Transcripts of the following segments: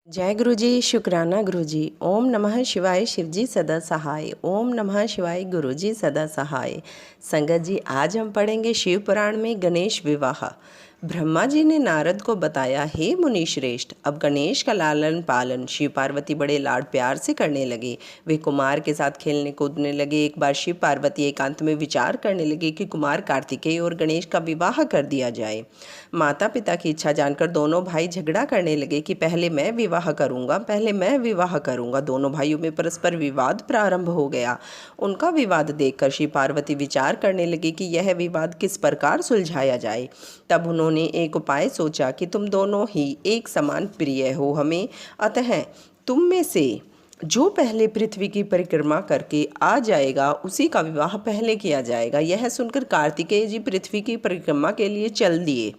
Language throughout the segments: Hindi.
जय गुरु जी, शुक्राना गुरु जी। ओम नमः शिवाय, शिव जी सदा सहाय। ओम नमः शिवाय, गुरु जी सदा सहाय। संगत जी, आज हम पढ़ेंगे शिव पुराण में गणेश विवाह। ब्रह्मा जी ने नारद को बताया, हे मुनि श्रेष्ठ, अब गणेश का लालन पालन शिव पार्वती बड़े लाड प्यार से करने लगे। वे कुमार के साथ खेलने कूदने लगे। एक बार शिव पार्वती एकांत में विचार करने लगे कि कुमार कार्तिकेय और गणेश का विवाह कर दिया जाए। माता पिता की इच्छा जानकर दोनों भाई झगड़ा करने लगे कि पहले मैं विवाह करूंगा। दोनों भाइयों में परस्पर विवाद प्रारंभ हो गया। उनका विवाद देखकर शिव पार्वती विचार करने लगे कि यह विवाद किस प्रकार सुलझाया जाए। तब उन्होंने एक उपाय सोचा कि तुम दोनों ही एक समान प्रिय हो हमें, अतः तुम में से जो पहले पृथ्वी की परिक्रमा करके आ जाएगा उसी का विवाह पहले किया जाएगा। यह सुनकर कार्तिकेय जी पृथ्वी की परिक्रमा के लिए चल दिए,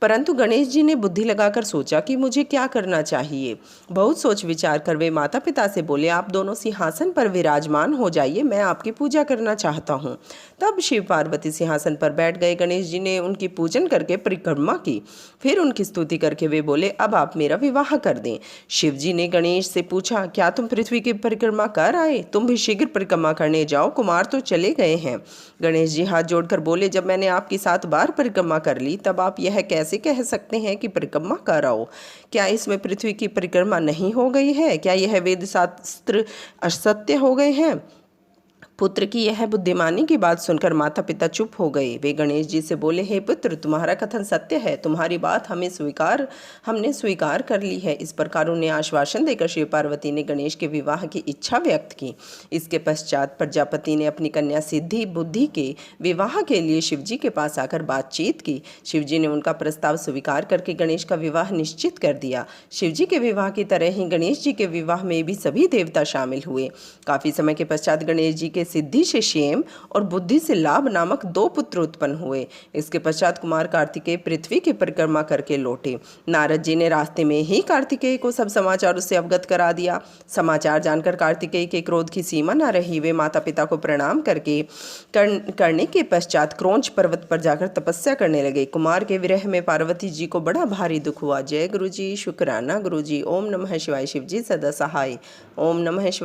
परंतु गणेश जी ने बुद्धि लगाकर सोचा कि मुझे क्या करना चाहिए। बहुत सोच विचार कर वे माता पिता से बोले, आप दोनों सिंहासन पर विराजमान हो जाइए, मैं आपकी पूजा करना चाहता हूँ। तब शिव पार्वती सिंहासन पर बैठ गए। गणेश जी ने उनकी पूजन करके परिक्रमा की, फिर उनकी स्तुति करके वे बोले, अब आप मेरा विवाह कर दें। शिव जी ने गणेश से पूछा, क्या तुम पृथ्वी की परिक्रमा कर आए? तुम भी शीघ्र परिक्रमा करने जाओ, कुमार तो चले गए हैं। गणेश जी हाथ जोड़कर बोले, जब मैंने आपकी 7 बार परिक्रमा कर ली, तब आप यह कैसे कह सकते हैं कि परिक्रमा कर आओ? क्या इसमें पृथ्वी की परिक्रमा नहीं हो गई है? क्या यह वेद शास्त्र असत्य हो गए हैं? पुत्र की यह बुद्धिमानी की बात सुनकर माता पिता चुप हो गए। वे गणेश जी से बोले, हे पुत्र, तुम्हारा कथन सत्य है, तुम्हारी बात हमने स्वीकार कर ली है। इस प्रकार उन्हें आश्वासन देकर शिव पार्वती ने गणेश के विवाह की इच्छा व्यक्त की। इसके पश्चात प्रजापति ने अपनी कन्या सिद्धि बुद्धि के विवाह के लिए शिव जी के पास आकर बातचीत की। शिव जी ने उनका प्रस्ताव स्वीकार करके गणेश का विवाह निश्चित कर दिया। शिव जी के विवाह की तरह ही गणेश जी के विवाह में भी सभी देवता शामिल हुए। काफी समय के पश्चात गणेश जी के सिद्धि से क्षेम और बुद्धि से लाभ नामक 2 पुत्र उत्पन्न हुए। इसके पश्चात कुमार कार्तिकेय पृथ्वी की परिक्रमा करके लौटे। नारद जी ने रास्ते में ही कार्तिकेय को सब समाचार उससे अवगत करा दिया। समाचार जानकर कार्तिकेय के क्रोध की सीमा न रही। वे माता पिता को प्रणाम करने के पश्चात क्रौंच पर्वत पर जाकर तपस्या करने लगे। कुमार के विरह में पार्वती जी को बड़ा भारी दुख हुआ। जय गुरु जी, शुक्राना गुरु जी। ओम नमः शिवाय, शिव जी सदा सहाय। ओम नमः शिवाय।